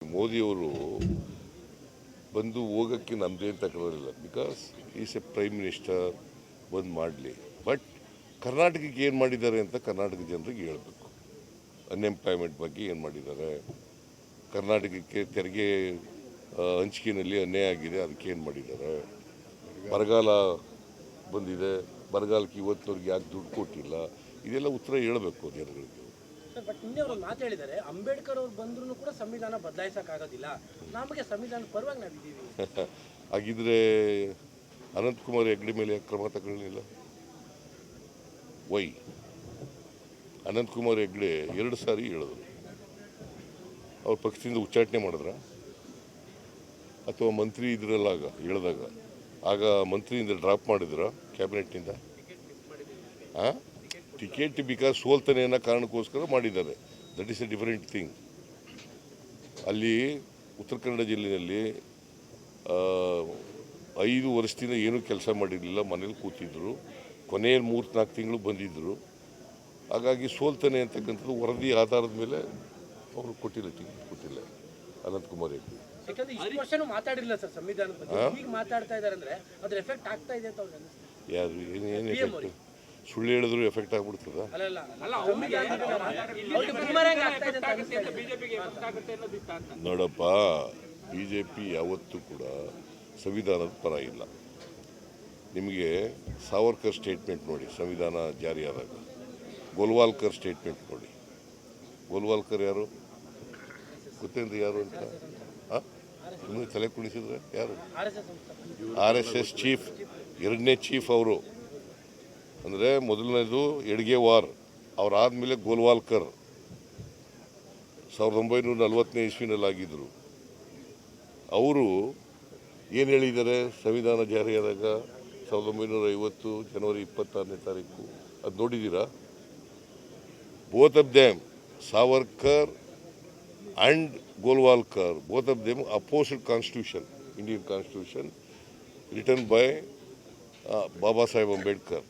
ಮೋದಿಯವರು ಬಂದು ಹೋಗೋಕ್ಕೆ ನಮ್ಮದೇನು ತಕರಾರಿಲ್ಲ. Because is a prime minister, ಬಂದು ಮಾಡಲಿ. ಬಟ್ ಕರ್ನಾಟಕಕ್ಕೆ ಏನು ಮಾಡಿದ್ದಾರೆ ಅಂತ ಕರ್ನಾಟಕ ಜನರಿಗೆ ಹೇಳಬೇಕು. ಅನ್ಎಂಪ್ಲಾಯ್ಮೆಂಟ್ ಬಗ್ಗೆ ಏನು ಮಾಡಿದ್ದಾರೆ, ಕರ್ನಾಟಕಕ್ಕೆ ತೆರಿಗೆ ಹಂಚಿಕೆಯಲ್ಲಿ ಅನ್ಯಾಯ ಆಗಿದೆ, ಅದಕ್ಕೆ ಏನು ಮಾಡಿದ್ದಾರೆ, ಬರಗಾಲ ಬಂದಿದೆ, ಬರಗಾಲಕ್ಕೆ ಇವತ್ತಿನವ್ರಿಗೆ ಯಾಕೆ ದುಡ್ಡು ಕೊಟ್ಟಿಲ್ಲ, ಇದೆಲ್ಲ ಉತ್ತರ ಹೇಳಬೇಕು ಜನಗಳಿಗೆ. ಬಟ್ ನಿನ್ನೆ ಅವರು ಮಾತು ಹೇಳಿದ್ದಾರೆ, ಅಂಬೇಡ್ಕರ್ ಅವ್ರು ಬಂದ್ರೂ ಕೂಡ ಸಂವಿಧಾನ ಬದಲಾಯಿಸೋಕ್ಕಾಗೋದಿಲ್ಲ, ನಮಗೆ ಸಂವಿಧಾನ ಪರವಾಗಿ ನಾವಿದ್ದೀವಿ. ಹಾಗಿದ್ರೆ ಅನಂತಕುಮಾರ್ ಹೆಗ್ಡೆ ಮೇಲೆ ಕ್ರಮ ತಗೊಳ್ಳಿಲ್ಲ? ವೈ? ಅನಂತಕುಮಾರ್ ಹೆಗ್ಡೆ 2 ಸಾರಿ ಹೇಳಿದ್ರು. ಅವ್ರ ಪಕ್ಷದಿಂದ ಉಚ್ಚಾಟನೆ ಮಾಡಿದ್ರ ಅಥವಾ ಮಂತ್ರಿ ಇದ್ರಲ್ಲ ಹೇಳಿದಾಗ ಆಗ ಮಂತ್ರಿಯಿಂದ ಡ್ರಾಪ್ ಮಾಡಿದ್ರ ಕ್ಯಾಬಿನೆಟ್ನಿಂದ? ಟಿಕೆಟ್ ಬಿಕಾಸ್ ಸೋಲ್ತಾನೆ ಅನ್ನೋ ಕಾರಣಕ್ಕೋಸ್ಕರ ಮಾಡಿದ್ದಾರೆ. That is A different thing. ಅಲ್ಲಿ ಉತ್ತರ ಕನ್ನಡ ಜಿಲ್ಲೆಯಲ್ಲಿ 5 ವರ್ಷದಿಂದ ಏನೂ ಕೆಲಸ ಮಾಡಿರಲಿಲ್ಲ, ಮನೇಲಿ ಕೂತಿದ್ರು. ಕೊನೆಯ 3-4 ತಿಂಗಳು ಬಂದಿದ್ದರು. ಹಾಗಾಗಿ ಸೋಲ್ತಾನೆ ಅಂತಕ್ಕಂಥದ್ದು ವರದಿ ಆಧಾರದ ಮೇಲೆ ಅವರು ಕೊಟ್ಟಿಲ್ಲ, ಟಿಕೆಟ್ ಕೊಟ್ಟಿಲ್ಲ ಅನಂತಕುಮಾರ್ ಹೆಗ್ಡೆ. ಯಾಕಂದ್ರೆ ಇಷ್ಟು ವರ್ಷನೂ ಮಾತಾಡಿರಲಿಲ್ಲ ಸರ್ ಸಂವಿಧಾನದ ಬಗ್ಗೆ, ಈಗ ಮಾತಾಡ್ತಾ ಇದ್ದಾರೆ ಅಂದ್ರೆ ಅದ್ರ ಎಫೆಕ್ಟ್ ಆಗ್ತಾ ಇದೆ ಅಂತ ಅವ್ರು ಅನಿಸ್ತಾರೆ. ಯಾರು ಏನು ಎಫೆಕ್ಟ್? ಸುಳ್ಳು ಹೇಳಿದ್ರು ಎಫೆಕ್ಟ್ ಆಗ್ಬಿಡ್ತದ? ನೋಡಪ್ಪ, BJP ಯಾವತ್ತೂ ಕೂಡ ಸಂವಿಧಾನದ ಪರ ಇಲ್ಲ. ನಿಮಗೆ ಸಾವರ್ಕರ್ ಸ್ಟೇಟ್ಮೆಂಟ್ ನೋಡಿ, ಸಂವಿಧಾನ ಜಾರಿಯಾದಾಗ. ಗೋಲ್ವಾಲ್ಕರ್ ಸ್ಟೇಟ್ಮೆಂಟ್ ನೋಡಿ. ಗೋಲ್ವಾಲ್ಕರ್ ಯಾರು ಗೊತ್ತೇನ್ರಿ ಯಾರು ಅಂತ? ನಿಮಗೆ ತಲೆ ಕುಣಿಸಿದ್ರೆ ಯಾರು? RSS ಚೀಫ್, 2ನೇ ಚೀಫ್ ಅವರು. ಅಂದರೆ ಮೊದಲನೇದು ಎಡ್ಗೆವಾರ್, ಅವರಾದಮೇಲೆ ಗೋಲ್ವಾಲ್ಕರ್ 1940ನೇ ಇಸ್ವಿನಲ್ಲಿ ಆಗಿದ್ದರು. ಅವರು ಏನು ಹೇಳಿದ್ದಾರೆ ಸಂವಿಧಾನ ಜಾರಿಯಾದಾಗ 1950 ಜನವರಿ 26ನೇ ತಾರೀಕು? ಅದು ನೋಡಿದ್ದೀರಾ? Both of them, Savarkar and Golwalkar, both of them opposed constitution, Indian constitution written by Baba Saheb Ambedkar.